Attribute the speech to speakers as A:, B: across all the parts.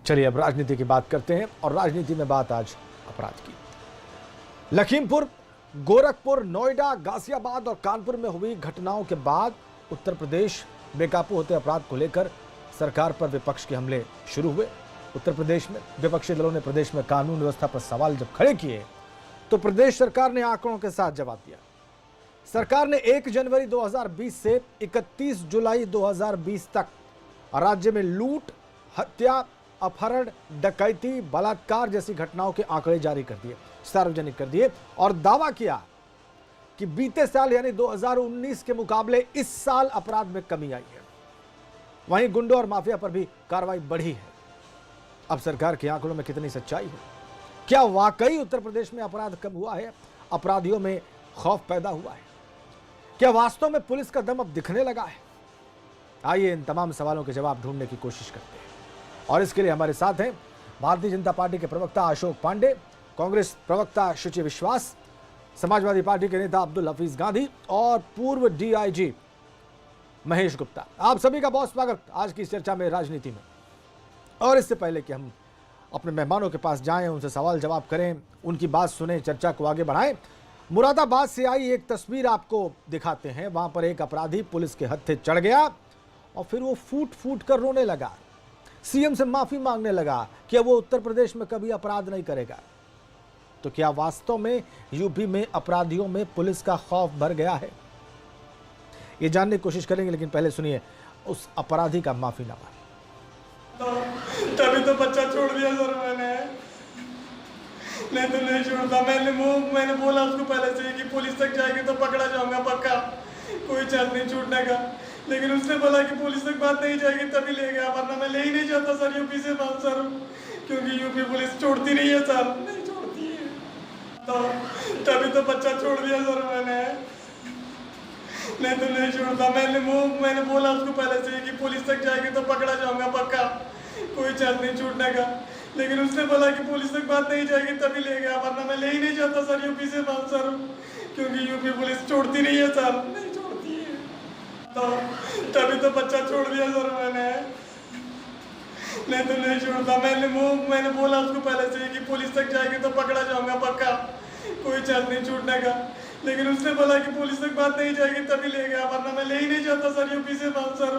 A: चलिए अब राजनीति की बात करते हैं और राजनीति में बात आज अपराध की। लखीमपुर, गोरखपुर, नोएडा, गाजियाबाद और कानपुर में हुई घटनाओं के बाद उत्तर प्रदेश बेकाबू होते अपराध को लेकर सरकार पर विपक्ष के हमले शुरू हुए। उत्तर प्रदेश में विपक्षी दलों ने प्रदेश में कानून व्यवस्था पर सवाल जब खड़े किए तो प्रदेश सरकार ने आंकड़ों के साथ जवाब दिया। सरकार ने 1 जनवरी 2020 से 31 जुलाई 2020 तक राज्य में लूट, हत्या, अपहरण, डकैती, बलात्कार जैसी घटनाओं के आंकड़े जारी कर दिए, सार्वजनिक कर दिए और दावा किया कि बीते साल यानी 2019 के मुकाबले इस साल अपराध में कमी आई है। वहीं गुंडों और माफिया पर भी कार्रवाई बढ़ी है। अब सरकार के आंकड़ों में कितनी सच्चाई है? क्या वाकई उत्तर प्रदेश में अपराध कम हुआ है? अपराधियों में खौफ पैदा हुआ है? क्या वास्तव में पुलिस का दम अब दिखने लगा है? आइए इन तमाम सवालों के जवाब ढूंढने की कोशिश करते हैं और इसके लिए हमारे साथ हैं भारतीय जनता पार्टी के प्रवक्ता अशोक पांडे, कांग्रेस प्रवक्ता शुचि विश्वास, समाजवादी पार्टी के नेता अब्दुल हफीज गांधी और पूर्व डीआईजी महेश गुप्ता। आप सभी का बहुत स्वागत आज की इस चर्चा में राजनीति में। और इससे पहले कि हम अपने मेहमानों के पास जाएं, उनसे सवाल जवाब करें, उनकी बात सुने, चर्चा को आगे बढ़ाएं, मुरादाबाद से आई एक तस्वीर आपको दिखाते हैं। वहां पर एक अपराधी पुलिस के हत्थे चढ़ गया और फिर वो फूट फूट कर रोने लगा, सीएम से माफी मांगने लगा कि वो उत्तर प्रदेश में कभी अपराध नहीं करेगा। तो क्या वास्तव में यूपी में अपराधियों में पुलिस का खौफ भर गया है? ये जानने की कोशिश करेंगे, लेकिन पहले सुनिए उस अपराधी का माफीनामा।
B: तभी तो बच्चा छोड़ दिया सर मैंने, नहीं तो नहीं छोड़ता। मैंने बोला उसको पहले से कि पुलिस तक जाएगी तो पकड़ा जाऊंगा पक्का, कोई चांस नहीं छूटने का। लेकिन उसने बोला कि पुलिस तक बात नहीं जाएगी तभी ले गया, वरना मैं ले ही नहीं जाता सर यूपी से बात सर, क्योंकि यूपी पुलिस छोड़ती नहीं है सर, नहीं छोड़ती है। तो तभी तो बच्चा छोड़ दिया सर मैंने, नहीं तो नहीं छोड़ता। मैंने बोला उसको पहले से कि पुलिस तक जाएगी तो पकड़ा जाऊंगा पक्का, कोई चांस नहीं छूटने का। लेकिन उसने बोला कि पुलिस तक बात नहीं जाएगी तभी ले गया, वरना मैं ले ही नहीं जाता सर यूपी से बात सर, क्योंकि यूपी पुलिस छोड़ती नहीं है सर, नहीं छोड़ती है। तो तभी तो बच्चा छोड़ दिया सर मैंने, नहीं तो नहीं छोड़ता। मैंने बोला उसको पहले से कि पुलिस तक जाएगी तो पकड़ा जाऊंगा पक्का, कोई चांस नहीं छूटने का। लेकिन उसने बोला कि पुलिस तक बात नहीं जाएगी तभी ले गया, वरना मैं ले ही नहीं जाता सर यूपी से बात सर,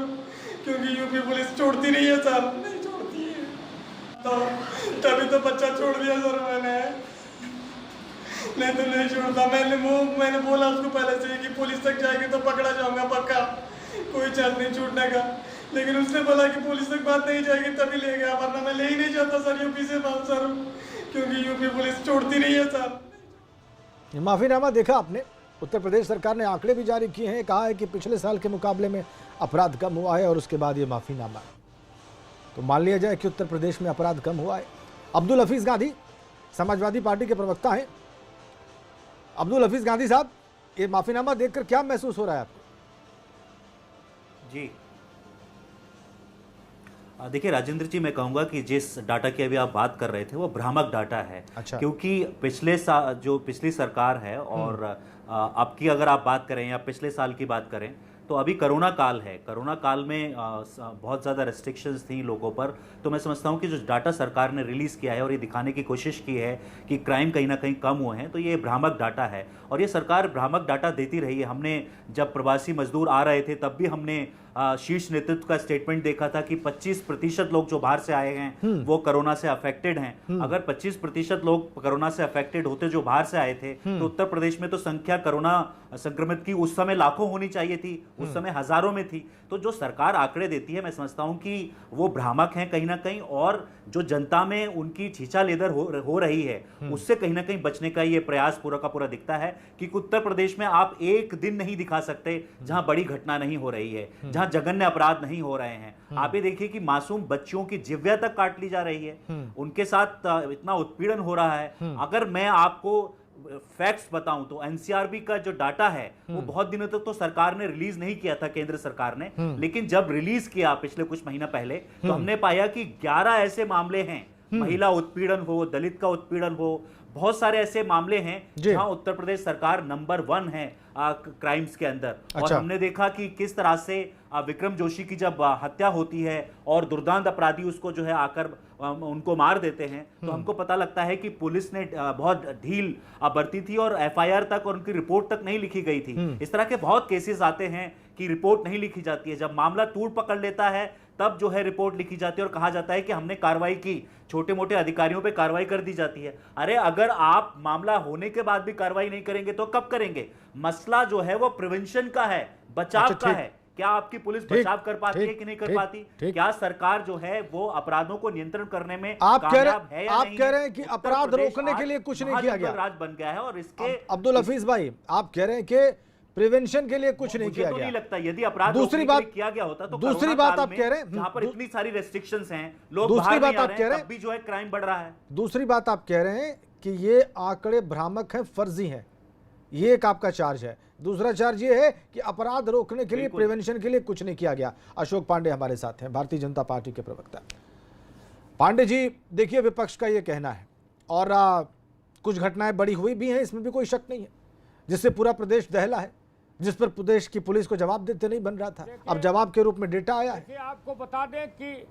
B: क्योंकि यूपी पुलिस छोड़ती नहीं है सर, नहीं छोड़ती है। तो तभी तो बच्चा छोड़ दिया सर मैंने, नहीं तो नहीं छोड़ता। मैंने बोला उसको पहले से कि पुलिस तक जाएगी तो पकड़ा जाऊंगा पक्का, कोई चांस नहीं छूटने का। लेकिन उसने बोला कि पुलिस तक बात नहीं जाएगी तभी ले गया, वरना मैं ले ही नहीं जाता सर यूपी से बात सर, क्योंकि यूपी पुलिस छोड़ती नहीं है सर।
A: माफीनामा देखा आपने। उत्तर प्रदेश सरकार ने आंकड़े भी जारी किए हैं, कहा है कि पिछले साल के मुकाबले में अपराध कम हुआ है और उसके बाद ये माफीनामा। तो मान लिया जाए कि उत्तर प्रदेश में अपराध कम हुआ है। अब्दुल हफीज गांधी समाजवादी पार्टी के प्रवक्ता हैं। अब्दुल हफीज गांधी साहब, ये माफीनामा देखकर क्या महसूस हो रहा है आपको?
C: जी देखिए राजेंद्र जी, मैं कहूंगा कि जिस डाटा की अभी आप बात कर रहे थे वो भ्रामक डाटा है।
A: अच्छा।
C: क्योंकि जो पिछली सरकार है और अब की अगर आप बात करें या पिछले साल की बात करें तो अभी कोरोना काल है। कोरोना काल में बहुत ज़्यादा रेस्ट्रिक्शंस थी लोगों पर। तो मैं समझता हूँ कि जो डाटा सरकार ने रिलीज़ किया है और ये दिखाने की कोशिश की है कि क्राइम कहीं ना कहीं कम हुए हैं, तो ये भ्रामक डाटा है और ये सरकार भ्रामक डाटा देती रही है। हमने जब प्रवासी मजदूर आ रहे थे तब भी हमने शीर्ष नेतृत्व का स्टेटमेंट देखा था कि 25% लोग जो बाहर से आए हैं वो कोरोना से अफेक्टेड हैं। अगर 25% लोग कोरोना से अफेक्टेड होते जो बाहर से आए थे तो उत्तर प्रदेश में तो संख्या कोरोना संक्रमित की उस समय लाखों होनी चाहिए थी, उस समय हजारों में थी। तो जो सरकार आंकड़े देती है मैं समझता हूं कि वो भ्रामक हैं कहीं ना कहीं, और जो जनता में उनकी छीछा लेदर हो रही है उससे कहीं ना कहीं बचने का ये प्रयास पूरा का पूरा दिखता है कि उत्तर प्रदेश में आप एक दिन नहीं दिखा सकते जहां बड़ी घटना नहीं हो रही है, जहां जघन्य अपराध नहीं हो रहे हैं। आप ये देखिए कि मासूम बच्चियों की जिह्वा तक काट ली जा रही है, उनके साथ इतना उत्पीड़न हो रहा है। अगर मैं आपको फैक्ट्स बताऊं तो एनसीआरबी का जो डाटा है वो बहुत दिनों तक तो सरकार ने रिलीज नहीं किया था, केंद्र सरकार ने, लेकिन जब रिलीज किया पिछले कुछ महीना पहले तो हमने पाया कि 11 ऐसे मामले हैं, महिला उत्पीड़न हो, दलित का उत्पीड़न हो, बहुत सारे ऐसे मामले हैं
A: जी।
C: जहां उत्तर प्रदेश सरकार नंबर 1 है क्राइम्स के अंदर। और
A: अच्छा।
C: हमने देखा कि किस तरह से विक्रम जोशी की जब हत्या होती है और दुर्दांत अपराधी उसको जो है आकर उनको मार देते हैं, तो हमको पता लगता है कि पुलिस ने बहुत ढील बरती थी और एफआईआर तक और उनकी रिपोर्ट तक नहीं लिखी गई थी। इस तरह के बहुत केसेस आते हैं कि रिपोर्ट नहीं लिखी जाती है। जब मामला तूड़ पकड़ लेता है तब जो है रिपोर्ट लिखी जाती है और कहा जाता है कि हमने कार्रवाई की, छोटे मोटे अधिकारियों पे कार्रवाई कर दी जाती है। अरे अगर आप मामला होने के बाद भी कार्रवाई नहीं करेंगे तो कब करेंगे? मसला जो है वो प्रिवेंशन का है, बचाव
A: अच्छा,
C: का है। क्या आपकी पुलिस बचाव कर पाती है कि नहीं कर पाती? क्या सरकार जो है वो अपराधों को नियंत्रण करने में कामयाब है या नहीं?
A: आप कह रहे हैं कि अपराध रोकने के लिए कुछ नहीं किया गया,
C: राज बन गया है। और इसके
A: अब्दुल हफीज भाई आप कह रहे हैं कि प्रिवेंशन के लिए कुछ नहीं किया
C: तो
A: गया।
C: नहीं लगता यदि अपराध
A: दूसरी बात
C: किया गया होता तो
A: दूसरी बात आप कह रहे हैं
C: जहां पर इतनी सारी रेस्ट्रिक्शंस हैं, लोग
A: दूसरी
C: बाहर
A: बात
C: नहीं आ
A: आप
C: रहे
A: कह
C: हैं,
A: रहे
C: तब भी जो है क्राइम बढ़ रहा है।
A: दूसरी बात आप कह रहे हैं कि ये आंकड़े भ्रामक हैं, फर्जी हैं, ये एक आपका चार्ज है। दूसरा चार्ज ये है कि अपराध रोकने के लिए, प्रिवेंशन के लिए कुछ नहीं किया गया। अशोक पांडे हमारे साथ हैं, भारतीय जनता पार्टी के प्रवक्ता। पांडे जी, देखिए विपक्ष का ये कहना है और कुछ घटनाएं बड़ी हुई भी हैं, इसमें भी कोई शक नहीं है, जिससे पूरा प्रदेश दहला है, जिस पर प्रदेश की पुलिस को जवाब देते नहीं बन रहा था, अब जवाब के रूप में डेटा आया है।
D: आपको बता दें कि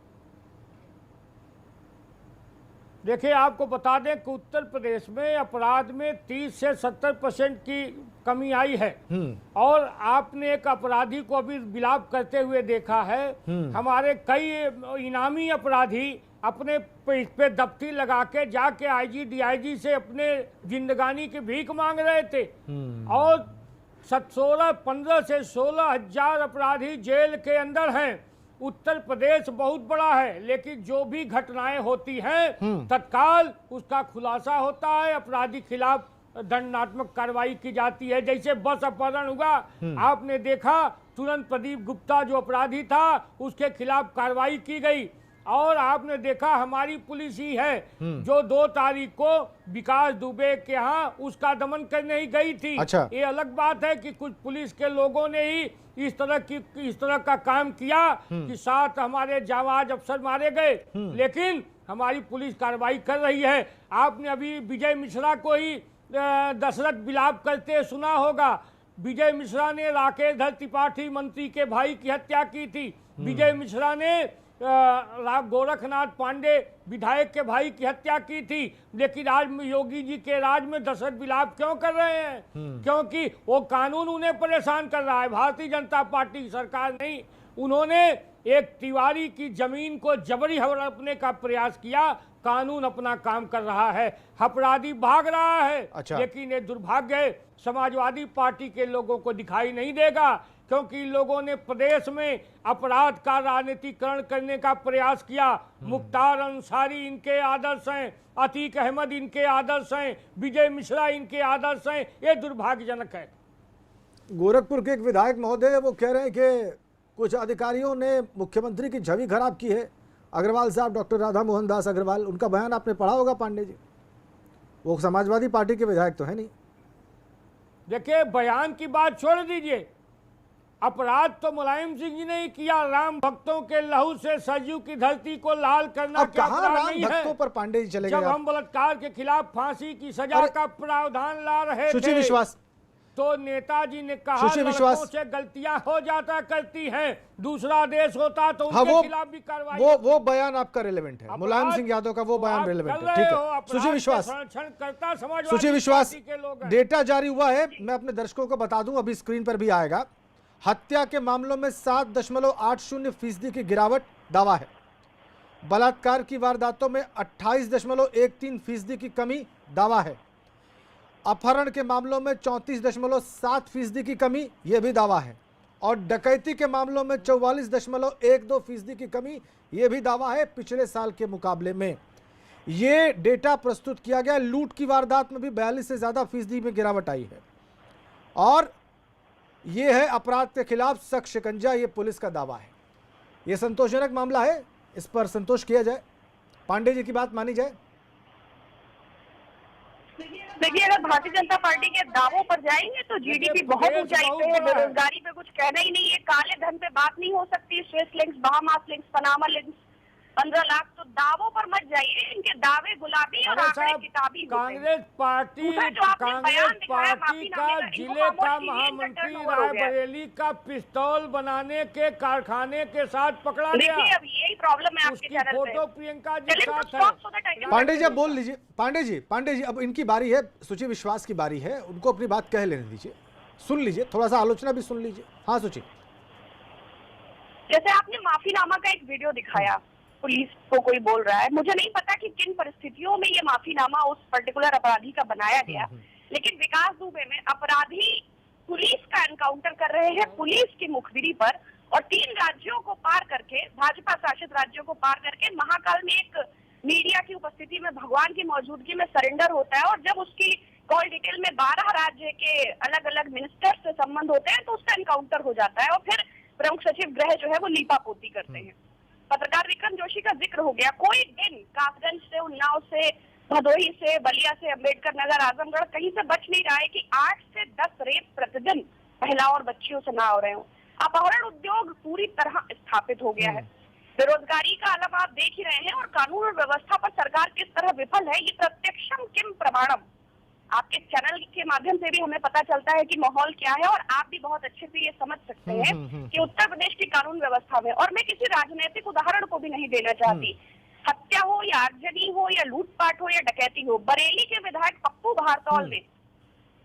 D: देखिए आपको बता दें कि उत्तर प्रदेश में अपराध में 30 से 70% की कमी आई है। और आपने एक अपराधी को अभी विलाप करते हुए देखा है। हमारे कई इनामी अपराधी अपने पे दफ्ती लगा के जाके आईजी डीआईजी से अपने जिंदगानी की भीख मांग रहे थे। और 15 से 16 हजार अपराधी जेल के अंदर हैं। उत्तर प्रदेश बहुत बड़ा है, लेकिन जो भी घटनाएं होती हैं तत्काल उसका खुलासा होता है, अपराधी खिलाफ दंडात्मक कार्रवाई की जाती है। जैसे बस अपहरण हुआ, आपने देखा तुरंत प्रदीप गुप्ता जो अपराधी था उसके खिलाफ कार्रवाई की गई। और आपने देखा हमारी पुलिस ही है जो 2 तारीख को विकास दुबे के यहाँ उसका दमन करने ही गई थी।
A: अच्छा।
D: ये अलग बात है कि कुछ पुलिस के लोगों ने ही इस तरह का काम किया कि 7 हमारे जाबाज अफसर मारे गए, लेकिन हमारी पुलिस कार्रवाई कर रही है। आपने अभी विजय मिश्रा को ही दशरथ विलाप करते सुना होगा। विजय मिश्रा ने राकेश धर त्रिपाठी मंत्री के भाई की हत्या की थी। विजय मिश्रा ने गोरखनाथ पांडे विधायक के भाई की हत्या की थी। लेकिन आज योगी जी के राज में दशरथ विलाप क्यों कर रहे हैं? क्योंकि वो कानून उन्हें परेशान कर रहा है, भारतीय जनता पार्टी की सरकार नहीं। उन्होंने एक तिवारी की जमीन को जबरी हड़पने का प्रयास किया, कानून अपना काम कर रहा है, अपराधी भाग रहा है।
A: अच्छा।
D: लेकिन ये दुर्भाग्य समाजवादी पार्टी के लोगों को दिखाई नहीं देगा, क्योंकि इन लोगों ने प्रदेश में अपराध का राजनीतिकरण करने का प्रयास किया। मुख्तार अंसारी इनके आदर्श हैं, अतीक अहमद इनके आदर्श हैं, विजय मिश्रा इनके आदर्श हैं। ये दुर्भाग्यजनक है।
A: गोरखपुर के एक विधायक महोदय वो कह रहे हैं कि कुछ अधिकारियों ने मुख्यमंत्री की छवि खराब की है। अग्रवाल साहब, डॉक्टर राधा मोहन दास अग्रवाल, उनका बयान आपने पढ़ा होगा पांडे जी, वो समाजवादी पार्टी के विधायक तो है नहीं।
D: देखिए बयान की बात छोड़ दीजिए, अपराध तो मुलायम सिंह जी ने ही किया। राम भक्तों के लहू से सरयू की धरती को लाल करना क्या अपराध नहीं है?
A: भक्तों पर पांडे जी चले गए।
D: जब हम बलात्कार के खिलाफ फांसी की सजा का प्रावधान ला रहे
A: सुशी
D: थे
A: विश्वास,
D: तो नेताजी ने कहा लड़कों से गलतियां हो जाता करती हैं, दूसरा देश होता तो उनके खिलाफ भी कार्रवाई।
A: वो बयान आपका रिलेवेंट है, मुलायम सिंह यादव का वो बयान रिलेवेंट है, ठीक है। सुशी विश्वास, सुशी विश्वास, डेटा जारी हुआ है, मैं अपने दर्शकों को बता दूं, अभी स्क्रीन पर भी आएगा। हत्या के मामलों में 7.80% की गिरावट दावा है। बलात्कार की वारदातों में 28.13% की कमी दावा है। अपहरण के मामलों में 34.7% की कमी यह भी दावा है। और डकैती के मामलों में 44.12% की कमी यह भी दावा है पिछले साल के मुकाबले में। ये डेटा प्रस्तुत किया गया। लूट की वारदात में भी 42 से ज़्यादा फीसदी में गिरावट आई है। और ये है अपराध के खिलाफ सख्त शिकंजा, ये पुलिस का दावा है। ये संतोषजनक मामला है, इस पर संतोष किया जाए, पांडे जी की बात मानी जाए।
E: देखिए, अगर भारतीय जनता पार्टी के दावों पर जाएंगे तो जीडीपी बहुत ऊंचाई पे है, बेरोजगारी पे कुछ कहना ही नहीं है, काले धन पे बात नहीं हो सकती, Swiss links, Bahamas links, Panama links, 15 lakh, तो दावों पर मत जाइए, इनके दावे गुलाबी और
D: अरे
E: आंकड़े
D: साहब,
E: किताबी होते हैं।
D: कांग्रेस पार्टी
E: दूसरा जो आपने बयान दिखाया
D: का
E: माफीनामे का, इनको
D: जिले का
E: खामोश कीजिए, इनका
D: महामंत्री
E: टर्नओवर हो गया।
D: रायबरेली का पिस्तौल बनाने के कारखाने के साथ पकड़ा गया।
E: देखिए, अब यही प्रॉब्लम है आपके
D: उसकी
E: चैनल पे।
D: फोटो प्रियंका जी
E: चलिए,
D: साथ
E: तो
D: है।
E: stop so that I can-
A: Pandey ji, अब बोल लीजिए। पांडे जी, अब इनकी बारी है, सुचि विश्वास की बारी है, उनको अपनी बात कह लेने दीजिए, सुन लीजिए, थोड़ा सा आलोचना भी सुन लीजिए। हाँ सुचि।
E: जैसे आपने माफीनामा का एक वीडियो दिखाया, पुलिस को कोई बोल रहा है, मुझे नहीं पता कि किन परिस्थितियों में ये माफीनामा उस पर्टिकुलर अपराधी का बनाया गया, लेकिन विकास दुबे में अपराधी पुलिस का एनकाउंटर कर रहे हैं पुलिस की मुखबिरी पर, और 3 राज्यों को पार करके, भाजपा शासित राज्यों को पार करके महाकाल में एक मीडिया की उपस्थिति में, भगवान की मौजूदगी में सरेंडर होता है। और जब उसकी कॉल डिटेल में 12 राज्य के अलग अलग मिनिस्टर से संबंध होते हैं, तो उसका एनकाउंटर हो जाता है और फिर प्रमुख सचिव गृह जो है वो लीपापोती करते हैं। पत्रकार विक्रम जोशी का जिक्र हो गया। कोई दिन कासगंज से, उन्नाव से, भदोही से, बलिया से, अम्बेडकर नगर, आजमगढ़ कहीं से बच नहीं रहा है कि 8 से 10 रेप प्रतिदिन महिलाओं और बच्चियों से ना हो रहे हो। अपहरण उद्योग पूरी तरह स्थापित हो गया है। बेरोजगारी का आलम आप देख ही रहे हैं, और कानून और व्यवस्था पर सरकार किस तरह विफल है, ये प्रत्यक्षम किम प्रमाणम। आपके चैनल के माध्यम से भी हमें पता चलता है कि माहौल क्या है, और आप भी बहुत अच्छे से ये समझ सकते हैं कि उत्तर प्रदेश की कानून व्यवस्था में, और मैं किसी राजनीतिक उदाहरण को भी नहीं देना चाहती, हत्या हो या आगजनी हो या लूटपाट हो या डकैती हो, बरेली के विधायक पप्पू भारतौल ने,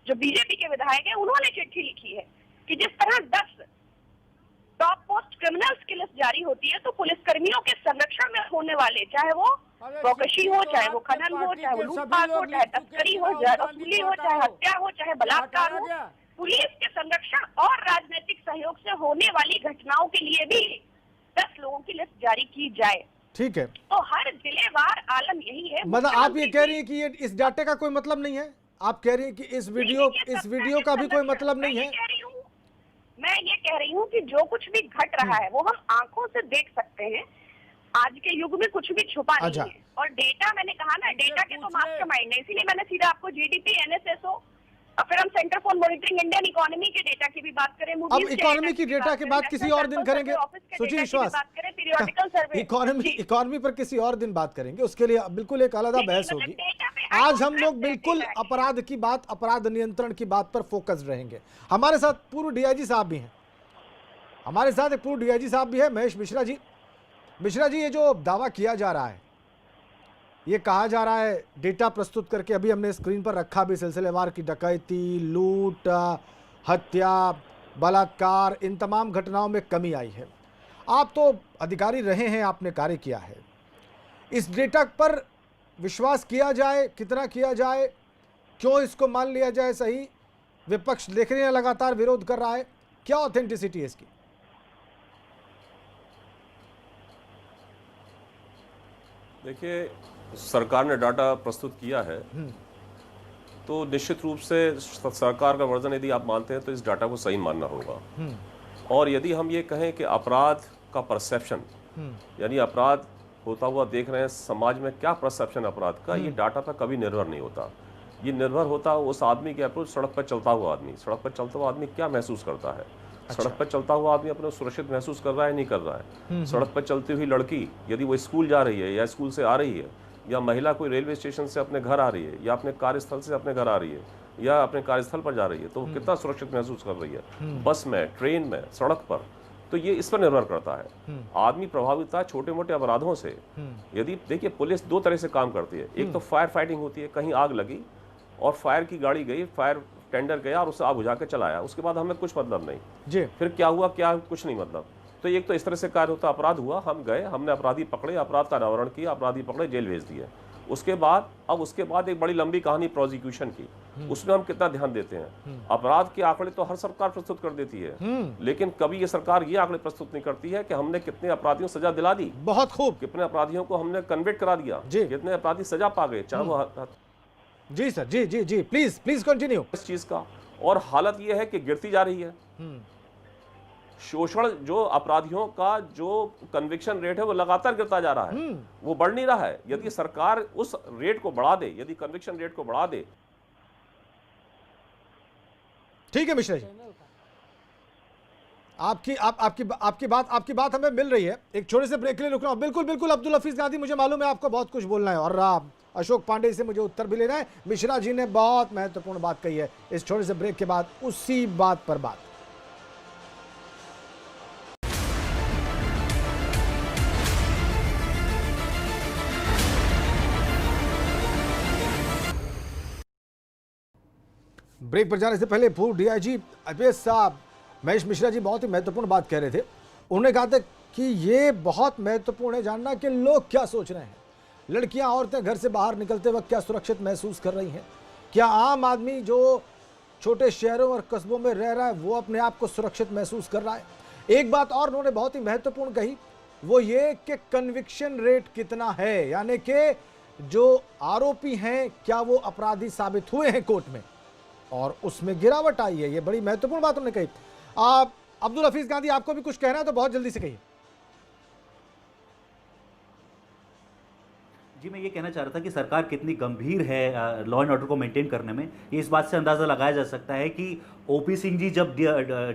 E: जो बीजेपी के विधायक है, उन्होंने चिट्ठी लिखी है कि जिस तरह 10 टॉप पोस्ट क्रिमिनल्स की लिस्ट जारी होती है, तो पुलिसकर्मियों के संरक्षण में होने वाले, चाहे वो चौकशी हो, चाहे वो खनन हो, चाहे वो लूटपाट हो, चाहे तस्करी हो, चाहे वसूली हो, चाहे हत्या हो, चाहे बलात्कार हो, पुलिस के संरक्षण और राजनीतिक सहयोग से होने वाली घटनाओं के लिए भी 10 लोगों की लिस्ट जारी की जाए।
A: ठीक है,
E: तो हर जिलेवार आलम यही है।
A: मतलब आप ये कह रही हैं कि ये इस डाटे का कोई मतलब नहीं है? आप कह रही हैं कि इस वीडियो का भी कोई मतलब नहीं है?
E: मैं ये कह रही हूँ कि जो कुछ भी घट रहा है वो हम आंखों से देख सकते हैं। आज के युग में कुछ भी छुपा नहीं है, और डेटा, मैंने कहा ना, डेटा के तो मास्टरमाइंड है, इसीलिए मैंने सीधा आपको जीडीपी, एनएसएसओ, और फिर हम centre for monitoring Indian economy के डेटा की भी बात करें।
A: अब इकोनॉमी की डेटा की बात किसी और दिन करेंगे, सुचि विश्वास। इकोनॉमी पर किसी और दिन बात करेंगे, उसके लिए बिल्कुल एक अलग बहस होगी। आज हम लोग बिल्कुल अपराध की बात, अपराध नियंत्रण की बात पर फोकस रहेंगे। हमारे साथ पूर्व डीआईजी साहब भी हैं, हमारे साथ एक पूर्व डीआईजी साहब भी है, महेश मिश्रा जी। मिश्रा जी, ये जो दावा किया जा रहा है, ये कहा जा रहा है डेटा प्रस्तुत करके, अभी हमने स्क्रीन पर रखा भी, सिलसिलेवार की डकैती, लूट, हत्या, बलात्कार, इन तमाम घटनाओं में कमी आई है। आप तो अधिकारी रहे हैं, आपने कार्य किया है, इस डेटा पर विश्वास किया जाए, कितना किया जाए, क्यों इसको मान लिया जाए सही? विपक्ष देख रहे हैं लगातार विरोध कर रहा है, क्या ऑथेंटिसिटी है इसकी?
F: देखिए, सरकार ने डाटा प्रस्तुत किया है, तो निश्चित रूप से सरकार का वर्जन यदि आप मानते हैं तो इस डाटा को सही मानना होगा। और यदि हम ये कहें कि अपराध का परसेप्शन, यानी अपराध होता हुआ देख रहे हैं समाज में, क्या परसेप्शन अपराध का, ये डाटा पर कभी निर्भर नहीं होता। ये निर्भर होता है उस आदमी के अप्रोच, सड़क पर चलता हुआ आदमी, सड़क पर चलता हुआ आदमी क्या महसूस करता है। सड़क पर चलता हुआ आदमी अपने सुरक्षित महसूस कर रहा है, नहीं कर रहा है। सड़क पर चलती हुई लड़की यदि वो स्कूल जा रही है या स्कूल से आ रही है, या महिला कोई रेलवे स्टेशन से अपने घर आ रही है, या अपने कार्यस्थल से अपने घर आ रही है, या अपने कार्यस्थल पर जा रही है, तो वो कितना सुरक्षित महसूस कर रही है, बस में, ट्रेन में, सड़क पर। तो ये इस पर निर्भर करता है। आदमी प्रभावित है छोटे मोटे अपराधों से। यदि देखिए, पुलिस 2 तरह से काम करती है। एक तो फायर फाइटिंग होती है, कहीं आग लगी और फायर की गाड़ी गई, फायर टेंडर गया और उसे आग बुझा के चलाया, उसके बाद हमें कुछ मतलब नहीं जी, फिर क्या हुआ, क्या कुछ नहीं मतलब। तो एक तो इस तरह से कार्य होता, अपराध हुआ, हम गए, हमने अपराधी पकड़े, अपराध का अनावरण किया, अपराधी पकड़े, जेल भेज दिए। उसके बाद एक बड़ी लंबी कहानी प्रोसिक्यूशन की, उसमें हम कितना ध्यान देते हैं। अपराध के आंकड़े तो हर सरकार प्रस्तुत कर देती है, लेकिन कभी ये सरकार ये आंकड़े प्रस्तुत नहीं करती है कि हमने कितने अपराधियों को सजा दिला दी,
A: बहुत खूब,
F: कितने अपराधियों को हमने कन्विक्ट करा दिया, कितने अपराधी सजा पा गए, चाहे वो।
A: जी सर, जी जी जी, प्लीज कंटिन्यू
F: इस चीज का। और हालत यह है कि गिरती जा रही है। शोषण, जो अपराधियों का जो कन्विक्शन रेट है वो लगातार गिरता जा रहा है, वो बढ़ नहीं रहा है। यदि सरकार उस रेट को बढ़ा दे, यदि कन्विक्शन रेट को बढ़ा दे।
A: ठीक है मिश्रा जी, आपकी बात हमें मिल रही है। एक छोटे से ब्रेक के लिए रुक रहा हूं। बिल्कुल बिल्कुल अब्दुल हफीज गांधी, मुझे मालूम है आपको बहुत कुछ बोलना है और अशोक पांडे से मुझे उत्तर भी लेना है। मिश्रा जी ने बहुत महत्वपूर्ण बात कही है। इस छोटे से ब्रेक के बाद उसी बात पर बात। ब्रेक पर जाने से पहले पूर्व डीआईजी आईपीएस साहब महेश मिश्रा जी बहुत ही महत्वपूर्ण बात कह रहे थे। उन्होंने कहा था कि ये बहुत महत्वपूर्ण है जानना कि लोग क्या सोच रहे हैं। लड़कियां औरतें घर से बाहर निकलते वक्त क्या सुरक्षित महसूस कर रही हैं? क्या आम आदमी जो छोटे शहरों और कस्बों में रह रहा है वो अपने आप को सुरक्षित महसूस कर रहा है? एक बात और उन्होंने बहुत ही महत्वपूर्ण कही, वो ये कि कन्विक्शन रेट कितना है, यानी कि जो आरोपी हैं क्या वो अपराधी साबित हुए हैं कोर्ट में, और उसमें गिरावट आई है। ये बड़ी महत्वपूर्ण बात उन्होंने कही। आप अब्दुल हफीज गांधी, आपको भी कुछ कहना है तो बहुत जल्दी से कहिए।
C: जी, मैं ये कहना चाह रहा था कि सरकार कितनी गंभीर है लॉ एंड ऑर्डर को मेंटेन करने में। ये इस बात से अंदाजा लगाया जा सकता है कि ओपी सिंह जी जब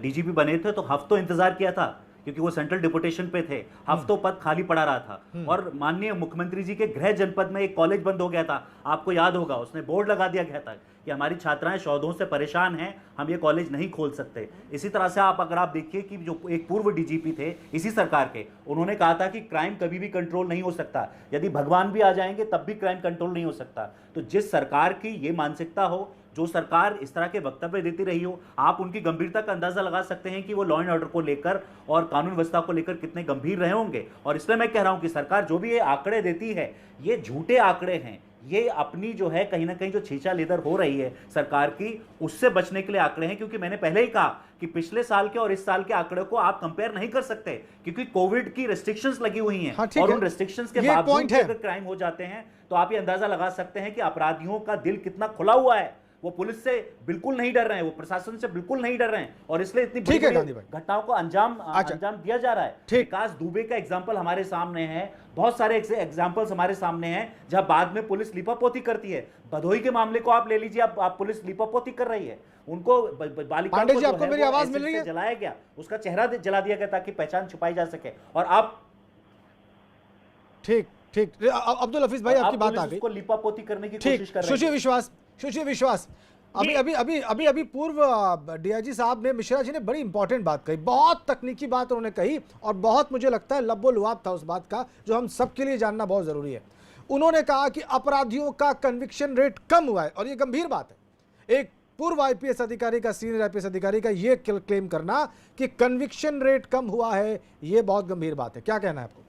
C: डीजीपी बने थे तो हफ्तों इंतजार किया था, क्योंकि वो सेंट्रल डिपुटेशन पे थे, हफ्तों पद खाली पड़ा रहा था। और माननीय मुख्यमंत्री जी के गृह जनपद में एक कॉलेज बंद हो गया था, आपको याद होगा, उसने बोर्ड लगा दिया गया था कि हमारी छात्राएं शोधों से परेशान हैं, हम ये कॉलेज नहीं खोल सकते। इसी तरह से अगर आप देखिए कि जो एक पूर्व डीजीपी थे इसी सरकार के, उन्होंने कहा था कि क्राइम कभी भी कंट्रोल नहीं हो सकता, यदि भगवान भी आ जाएंगे तब भी क्राइम कंट्रोल नहीं हो सकता। तो जिस सरकार की ये मानसिकता हो, जो सरकार इस तरह के वक्तव्य देती रही हो, आप उनकी गंभीरता का अंदाजा लगा सकते हैं कि वो लॉ एंड ऑर्डर को लेकर और कानून व्यवस्था को लेकर कितने गंभीर रहे होंगे। और इसलिए मैं कह रहा हूं कि सरकार जो भी ये आंकड़े देती है, ये झूठे आंकड़े हैं। ये अपनी जो है कहीं ना कहीं जो छीछा लेदर हो रही है सरकार की, उससे बचने के लिए आंकड़े हैं। क्योंकि मैंने पहले ही कहा कि पिछले साल के और इस साल के आंकड़े को आप कंपेयर नहीं कर सकते, क्योंकि कोविड की रेस्ट्रिक्शंस लगी हुई हैं।
A: हाँ,
C: और उन रेस्ट्रिक्शंस के बावजूद अगर क्राइम हो जाते हैं तो आप ये अंदाजा लगा सकते हैं कि अपराधियों का दिल कितना खुला हुआ है। वो पुलिस से बिल्कुल नहीं डर रहे हैं, वो प्रशासन से बिल्कुल नहीं डर रहे हैं, और इसलिए इतनी बड़ी घटनाओं को अंजाम दिया जा रहा है। विकास दुबे का एग्जाम्पल हमारे सामने है, बहुत सारे एग्जाम्पल्स हमारे सामने हैं जहां बाद में पुलिस लिपापोती करती है। भदोही के मामले को आप ले लीजिए, आप पुलिस लिपापोती कर रही है। उनको बालिका को
A: आपको मेरी आवाज मिल रही है?
C: जलाया गया, उसका चेहरा जला दिया गया ताकि पहचान छुपाई जा सके। और आप
A: ठीक अब्दुल हफीज भाई, आपकी बात आ गई।
C: उसको लिपापोती करने की कोशिश कर रहे हैं।
A: सुशील विश्वास, अभी पूर्व डीआईजी साहब ने, मिश्रा जी ने बड़ी इंपॉर्टेंट बात कही, बहुत तकनीकी बात उन्होंने कही, और बहुत मुझे लगता है लब्बो-लुआब था उस बात का, जो हम सबके लिए जानना बहुत जरूरी है। उन्होंने कहा कि अपराधियों का कन्विक्शन रेट कम हुआ है, और ये गंभीर बात है। एक पूर्व आईपीएस अधिकारी का, सीनियर आईपीएस अधिकारी का ये क्लेम करना कि कन्विक्शन रेट कम हुआ है, ये बहुत गंभीर बात है। क्या कहना है आपको?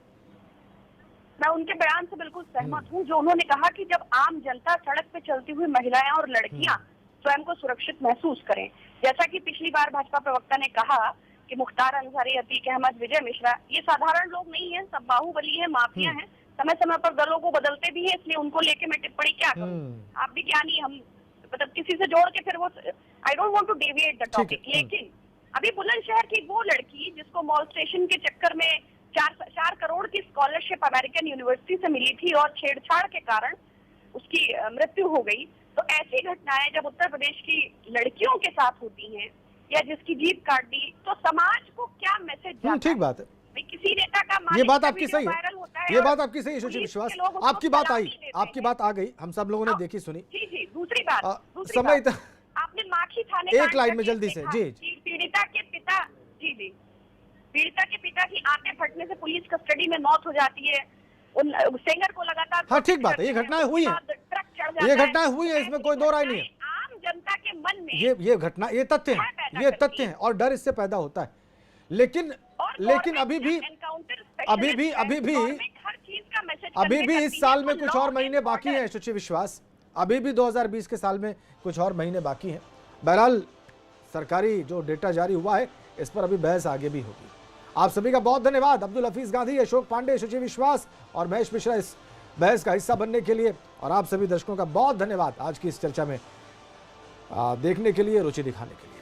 E: मैं उनके बयान से बिल्कुल सहमत हूँ, जो उन्होंने कहा कि जब आम जनता सड़क पे चलती हुई महिलाएं और लड़कियां स्वयं को सुरक्षित महसूस करें, जैसा कि पिछली बार भाजपा प्रवक्ता ने कहा कि मुख्तार अंसारी, अतीक अहमद, विजय मिश्रा, ये साधारण लोग नहीं है, सब बाहुबली है, माफिया हैं, समय समय पर दलों को बदलते भी है, इसलिए उनको लेके मैं टिप्पणी क्या करूँ। आप भी ज्ञानी, हम मतलब किसी से जोड़ के फिर वो, I don't want to deviate the topic. लेकिन अभी बुलंदशहर की वो लड़की जिसको मॉलस्टेशन के चक्कर में 4 करोड़ की स्कॉलरशिप अमेरिकन यूनिवर्सिटी से मिली थी और छेड़छाड़ के कारण उसकी मृत्यु हो गई, तो ऐसी घटनाएं जब उत्तर प्रदेश की लड़कियों के साथ होती हैं, या जिसकी जीभ काट दी, तो समाज को क्या मैसेज जाता है?
A: ठीक बात है,
E: किसी नेता का
A: ये बात आपकी सही है, ये बात आपकी सही है सुशील विश्वास, आपकी बात आई, आपकी बात आ गई, हम सब लोगों ने देखी सुनी।
E: जी दूसरी बात,
A: समय
E: आपने माखी थाने
A: एक लाइन में जल्दी से, जी,
E: पीड़िता के पिता, जी पीड़िता के पिता की आंखें फटने से पुलिस कस्टडी में मौत हो जाती है, उन सेंगर को लगातार,
A: हाँ ठीक बात है, ये घटनाएं हुई हैं, ये घटनाएं हुई हैं, इसमें कोई दो राय नहीं है।
E: आम जनता के मन में
A: ये घटना, ये तथ्य हैं और डर इससे पैदा होता है। लेकिन अभी भी इस साल में कुछ और महीने बाकी हैं सुशील विश्वास, अभी भी 2020 के साल में कुछ और महीने बाकी हैं। बहरहाल सरकारी जो डेटा जारी हुआ है इस पर अभी बहस आगे भी होगी। आप सभी का बहुत धन्यवाद, अब्दुल हफीज गांधी, अशोक पांडे, सुशील विश्वास और महेश मिश्रा, इस बहस का हिस्सा बनने के लिए, और आप सभी दर्शकों का बहुत धन्यवाद आज की इस चर्चा में देखने के लिए, रुचि दिखाने के लिए।